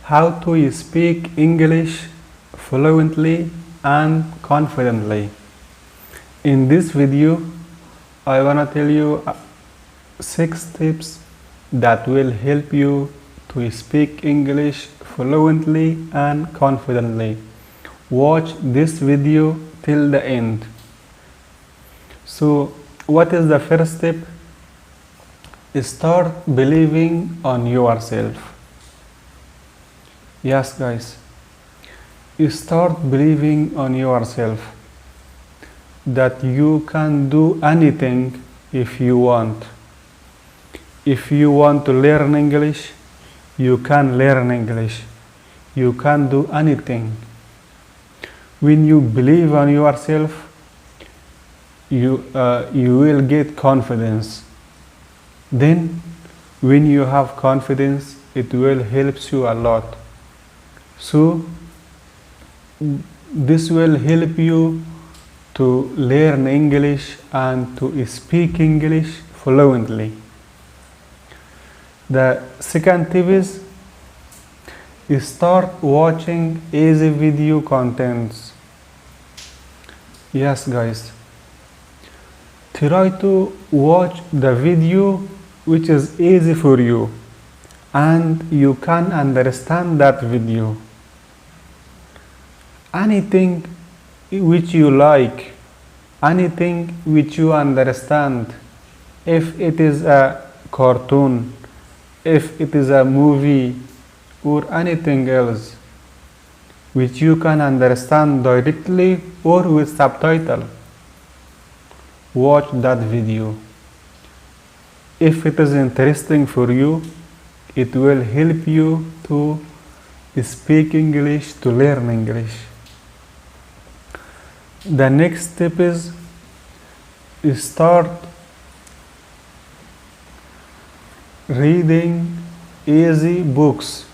how to speak English fluently and confidently. In this video, I wanna tell you 6 tips that will help you to speak English fluently and confidently. Watch this video till the end. So, what is the first step? Start believing on yourself. Yes, guys, you start believing on yourself that you can do anything if you want. If you want to learn English, you can learn English. You can do anything. When you believe on yourself, you will get confidence. Then, when you have confidence, it will help you a lot. So, this will help you to learn English and to speak English fluently. The second tip is start watching easy video contents. Yes, guys, try to watch the video which is easy for you and you can understand that video. Anything which you like, anything which you understand, if it is a cartoon, if it is a movie or anything else which you can understand directly or with subtitle, watch that video. If it is interesting for you, it will help you to speak English, to learn English. The next step is start reading easy books.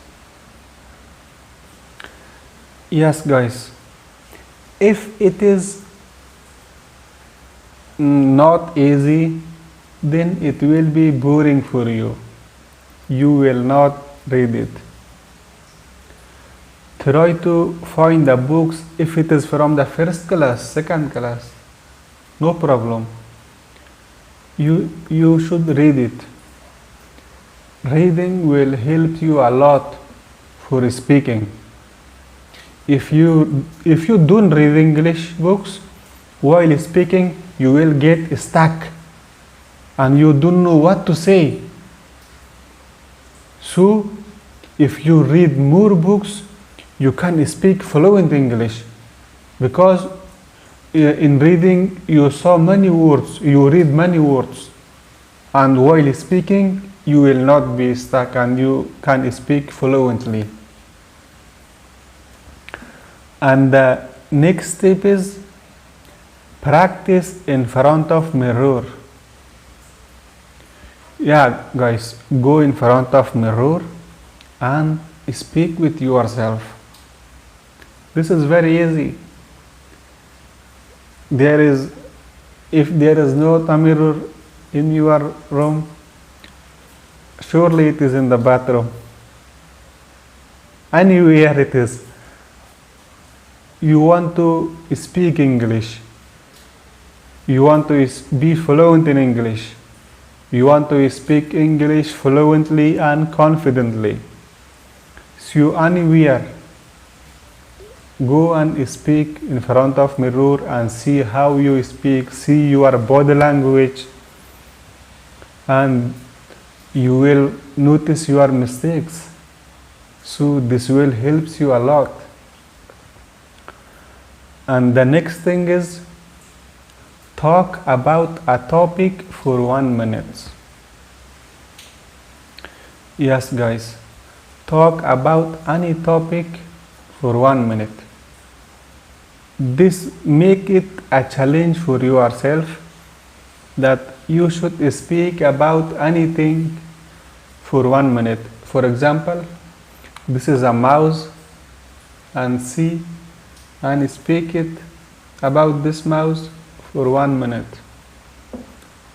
Yes, guys, if it is not easy, then it will be boring for you. You will not read it. Try to find the books if it is from the first class, second class, no problem. You should read it. Reading will help you a lot for speaking. If you don't read English books while speaking, you will get stuck and you don't know what to say. So, if you read more books, you can speak fluent English, because in reading you saw many words, you read many words, and while speaking you will not be stuck and you can speak fluently. And the next step is practice in front of mirror. Yeah, guys, go in front of mirror and speak with yourself. This is very easy. If there is not a mirror in your room, surely it is in the bathroom. Anywhere it is. You want to speak English. You want to be fluent in English. You want to speak English fluently and confidently. So anywhere, go and speak in front of mirror and see how you speak, see your body language, and you will notice your mistakes. So this will help you a lot. And the next thing is talk about a topic for 1 minute. Yes, guys, talk about any topic for 1 minute. This make it a challenge for yourself that you should speak about anything for 1 minute. For example, this is a mouse, and see and speak it about this mouse for 1 minute,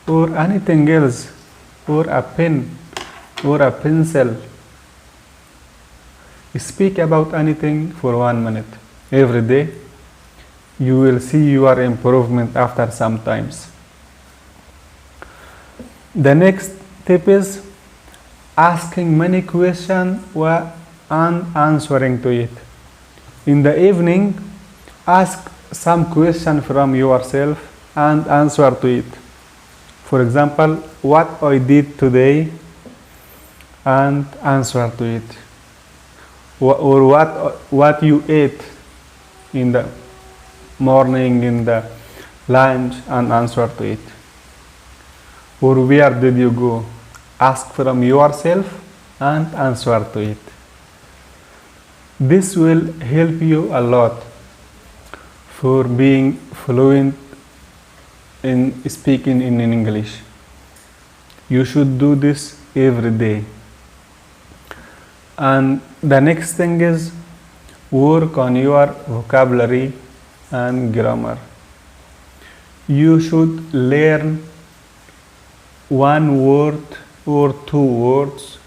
or anything else, or a pen or a pencil. Speak about anything for 1 minute every day. You will see your improvement after some times. The next tip is asking many questions and answering to it. In the evening, ask some question from yourself and answer to it. For example, what I did today, and answer to it. Or what you ate in the morning, in the lunch, and answer to it. Or where did you go? Ask from yourself and answer to it. This will help you a lot for being fluent in speaking in English. You should do this every day. And the next thing is work on your vocabulary and grammar. You should learn 1 word or 2 words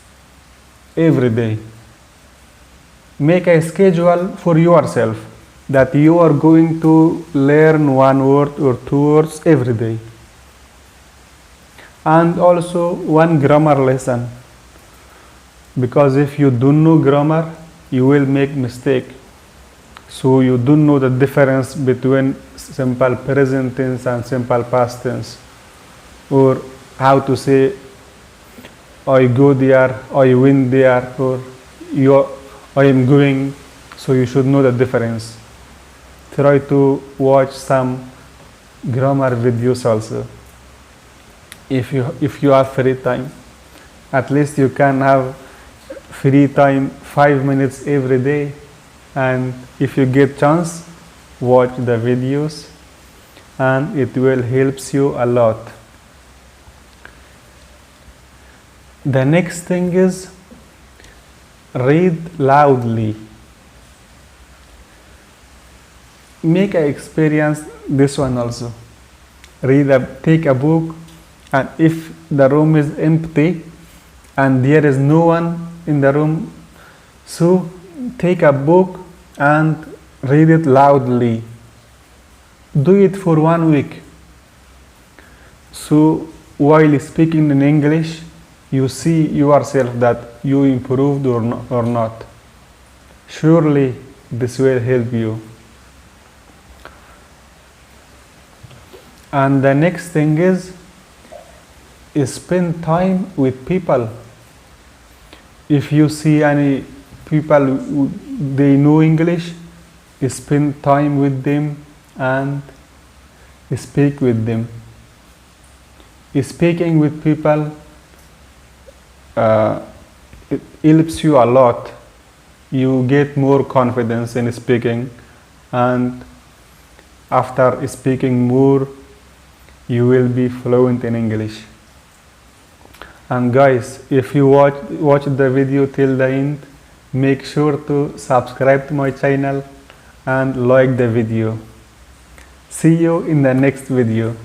every day. Make a schedule for yourself that you are going to learn 1 word or 2 words every day. And also 1 grammar lesson. Because if you don't know grammar, you will make mistake. So you don't know the difference between simple present tense and simple past tense. Or how to say I go there, I went there, or I am going. So you should know the difference. Try to watch some grammar videos also. If you have free time, at least you can have free time 5 minutes every day, and if you get chance, watch the videos, and it will help you a lot. The next thing is read loudly. Make an experience this one also. Take a book, and if the room is empty and there is no one in the room, so take a book and read it loudly. Do it for 1 week. So while speaking in English, you see yourself that you improved or not. Surely this will help you. And the next thing is spend time with people. If you see any people they know English, spend time with them and speak with them. Speaking with people it helps you a lot. You get more confidence in speaking, and after speaking more, you will be fluent in English. And guys, if you watch the video till the end, make sure to subscribe to my channel and like the video. See you in the next video.